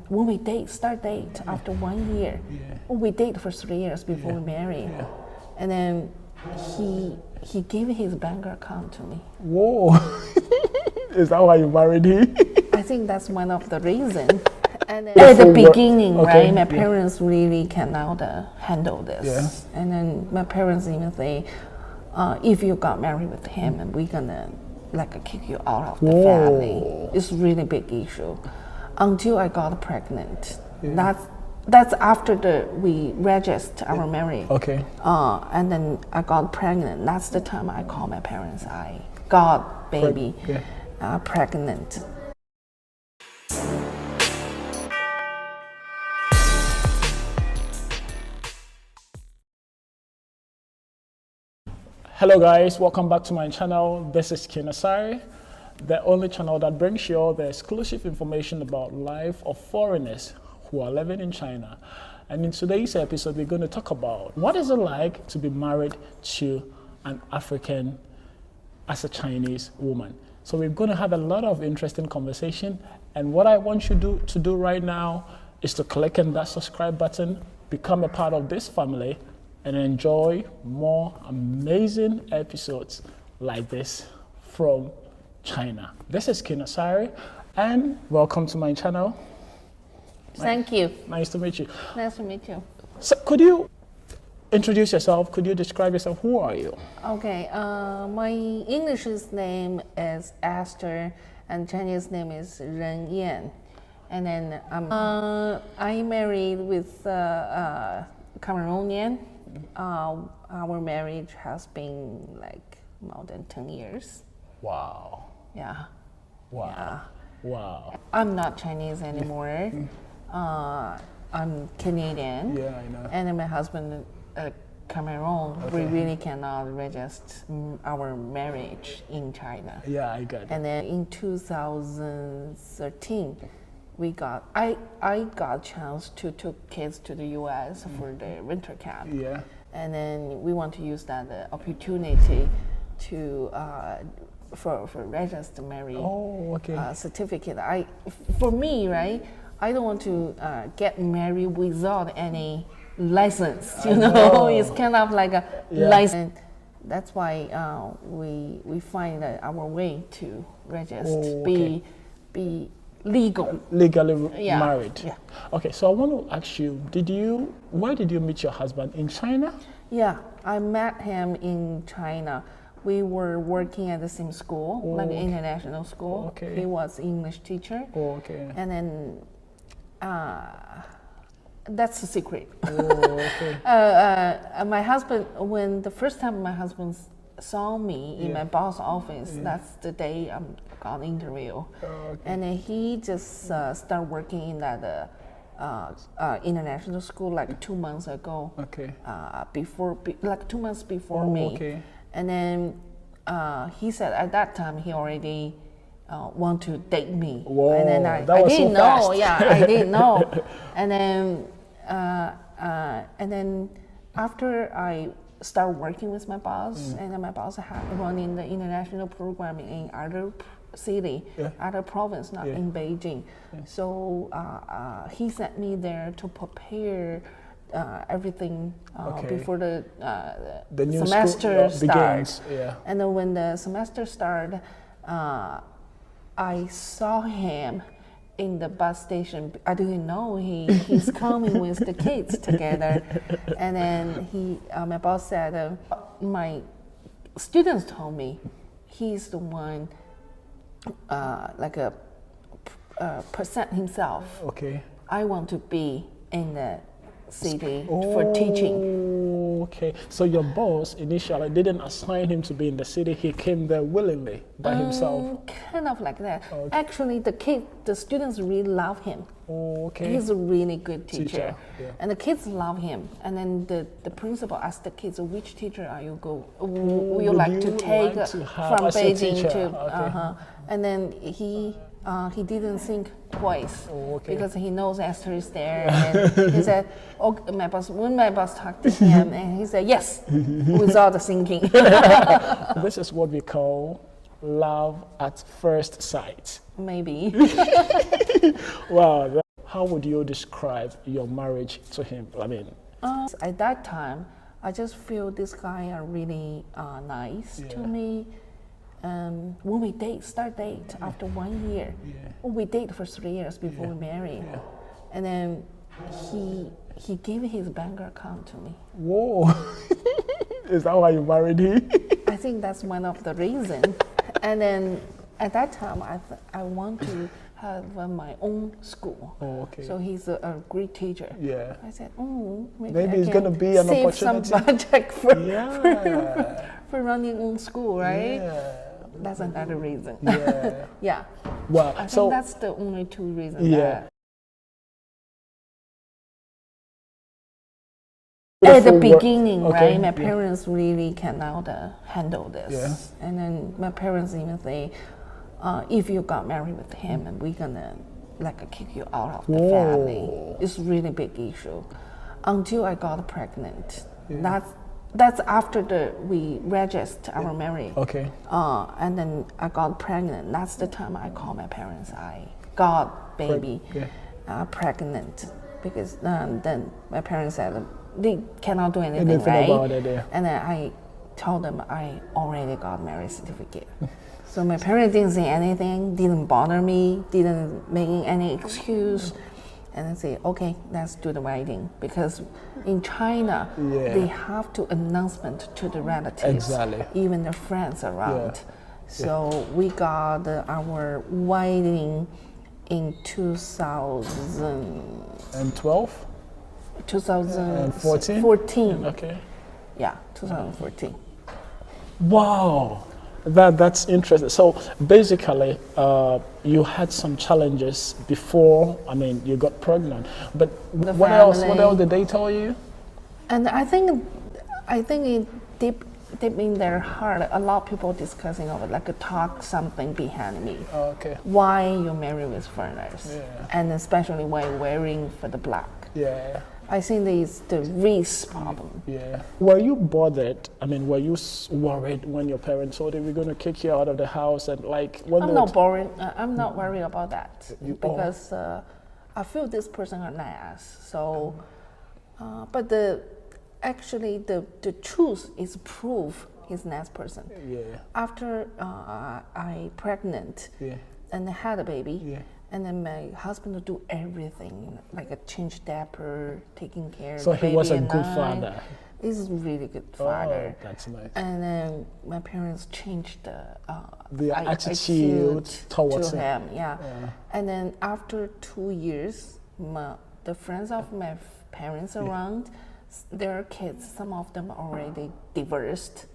when we start date after 1 year, we date for 3 years before we marry, and then he gave his bank account to me. Whoa! Is that why you married him? I think that's one of the reasons. And then at the beginning, right, my parents really cannot handle this. And then my parents even say, if you got married with him, and we're gonna kick you out of the family. It's really big issue. Until I got pregnant. That's after we registered our marriage. Okay. And then I got pregnant. That's the time I called my parents. I got baby pregnant. Hello guys, welcome back to my channel. This is Kinasari, the only channel that brings you all the exclusive information about life of foreigners who are living in China. And in today's episode, we're going to talk about what is it like to be married to an African as a Chinese woman. So we're going to have a lot of interesting conversation. And what I want you to do right now is to click on that subscribe button, become a part of this family, and enjoy more amazing episodes like this from China. This is Kinasari, and welcome to my channel. Thank you. Nice to meet you. Nice to meet you. So could you introduce yourself? Could you describe yourself? Who are you? Okay, my English name is Esther, and Chinese name is Ren Yan. And then I'm married with Cameroonian. Our marriage has been like more than 10 years. Wow. Yeah. Wow. Yeah. Wow. I'm not Chinese anymore. I'm Canadian. Yeah, I know. And then my husband, Cameroon. We really cannot register our marriage in China. Yeah, I got it. And then in 2013, I got a chance to take kids to the U.S. for the winter camp. Yeah. And then we want to use that opportunity to for register marriage certificate. For me, right, I don't want to get married without any license. You know, it's kind of like a license. That's why we find our way to register, be legally married. Yeah. Okay, so I want to ask you, where did you meet your husband? In China? Yeah, I met him in China. We were working at the same school, like international school. Okay. He was English teacher. Okay. And then that's a secret. My husband, when the first time my husband saw me in my boss office, that's the day I got an interview. And then he just started working in that international school like 2 months ago. Okay. Like 2 months before me. Okay. And then he said at that time he already want to date me. Whoa, and then I didn't know. Yeah, I didn't know. And then after I started working with my boss, and then my boss had running the international program in other city, other province, not in Beijing. So he sent me there to prepare everything before the new semester starts. And then when the semester started, I saw him in the bus station. I didn't know he's coming with the kids together. And then my boss said, my students told me he's the one present himself. Okay. I want to be in the city for teaching. Okay, so your boss initially didn't assign him to be in the city. He came there willingly by himself. Kind of like that. Actually, the students really love him. Okay. He's a really good teacher. And the kids love him. And then the principal asked the kids, which teacher are you would you like to take from Beijing to? And then he didn't think twice because he knows Esther is there. And he said, when my boss talked to him, and he said, yes, without thinking. This is what we call love at first sight. Maybe. Wow. how would you describe your marriage to him? I mean, at that time, I just feel this guy are really nice to me. When we start date after 1 year. Well, we date for 3 years before we marry. And then he gave his bank account to me. Whoa. Is that why you married him? I think that's one of the reasons. And then at that time, I want to have my own school. Oh, okay. So he's a great teacher. Yeah. I said, maybe it's going to be an save opportunity. some budget for running own school, right? Yeah. That's another reason. Yeah. Yeah. Wow. I think that's the only two reasons. Yeah. At the beginning, okay. right, my parents really cannot handle this. Yeah. And then my parents even say, if you got married with him, and we're gonna kick you out of the family. It's really big issue. Until I got pregnant. Yeah. That's after we registered our marriage. Okay. And then I got pregnant. That's the time I called my parents. I got baby pregnant, because then my parents said they cannot do anything right. About it, yeah. And then I told them I already got marriage certificate. So my parents didn't say anything, didn't bother me, didn't make any excuse. And I say, okay, let's do the wedding. Because in China, they have to announcement to the relatives, even their friends around. So we got our wedding in 2012? 2014. Okay. Yeah, 2014. Wow. That's interesting. So basically, you had some challenges before. I mean, you got pregnant. But what else? What else did they tell you? And I think it deep in their heart, a lot of people discussing of it, talk something behind me. Oh, okay. Why you marry with foreigners, and especially why wearing for the black. Yeah. I think it's the race problem. Yeah. Were you bothered? I mean, were you worried when your parents told you we're going to kick you out of the house and I'm not boring. I'm not worried about that because I feel this person are nice. So, but the truth is proof he's a nice person. Yeah. After I pregnant and had a baby. And then my husband would do everything, change diaper, taking care of the baby. So he was a good father. He's a really good father. Oh, that's nice. And then my parents changed the attitude towards him. Yeah. And then after 2 years, the friends of my parents around, their kids, some of them already divorced.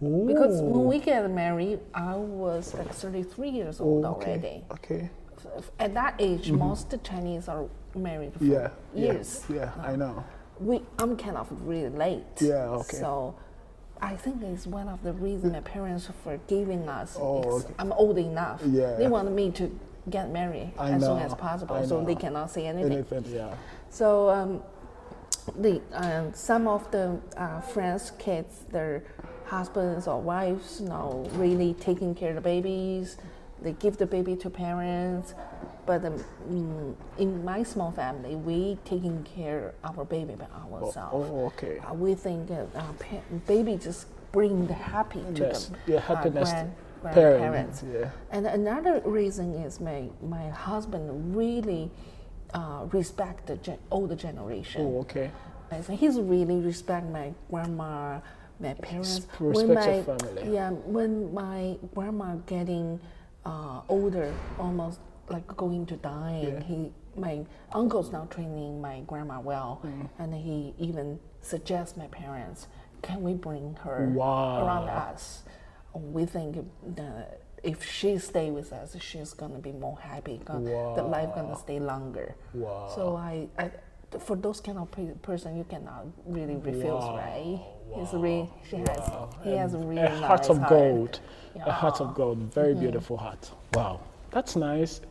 Ooh. Because when we get married, I was 33 years old already. Okay. At that age, most Chinese are married for years. Yeah, I know. I'm kind of really late. Yeah, okay. So I think it's one of the reasons my parents for giving us. Okay. I'm old enough. Yeah. They wanted me to get married as soon as possible, so they cannot say anything. So some of the friends' kids, their husbands or wives, really taking care of the babies. They give the baby to parents, but in my small family, we taking care of our baby by ourselves. Oh, okay. We think baby just bring the happy to the grandparents. Yeah. And another reason is my husband really respect the older generation. Oh, okay. So he's really respect my grandma, my parents. Respect your family. Yeah, when my grandma getting older, almost going to dying. My uncle's now training my grandma well, and he even suggests my parents, can we bring her around us? We think that if she stay with us, she's gonna be more happy. The life gonna stay longer. Wow. So I for those kind of person, you cannot really refuse, right? Wow. He has a really nice heart of gold. Yeah. A heart of gold, very beautiful heart. Wow, that's nice.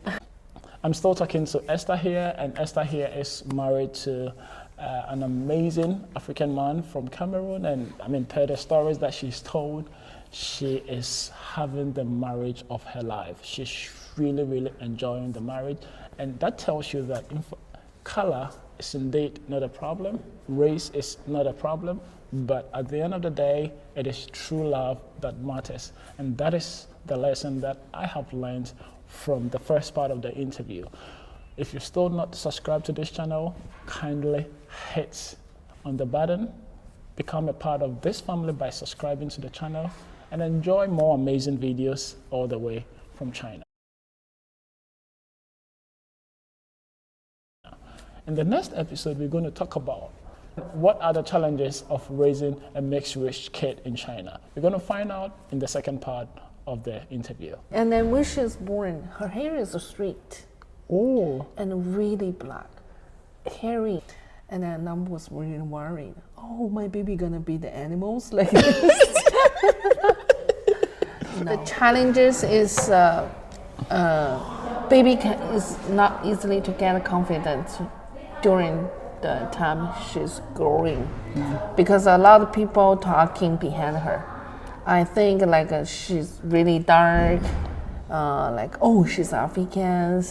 I'm still talking to Esther here, and Esther here is married to an amazing African man from Cameroon, and I mean, per the stories that she's told, she is having the marriage of her life. She's really, really enjoying the marriage, and that tells you that color is indeed not a problem, race is not a problem, but at the end of the day, it is true love that matters. And that is the lesson that I have learned from the first part of the interview. If you're still not subscribed to this channel, kindly hit on the button, become a part of this family by subscribing to the channel, and enjoy more amazing videos all the way from China. In the next episode, we're going to talk about what are the challenges of raising a mixed-race kid in China. We're going to find out in the second part of the interview. And then when she's born, her hair is straight. Oh. And really black, hairy. And then Nam was really worried. Oh, my baby gonna be the animals like this. No. The challenges is baby is not easily to get confidence during the time she's growing, because a lot of people talking behind her. I think like she's really dark, like oh she's African,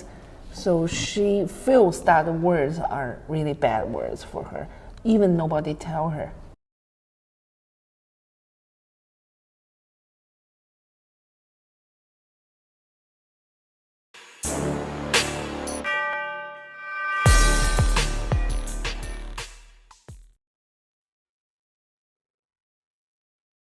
so she feels that the words are really bad words for her, even nobody tell her.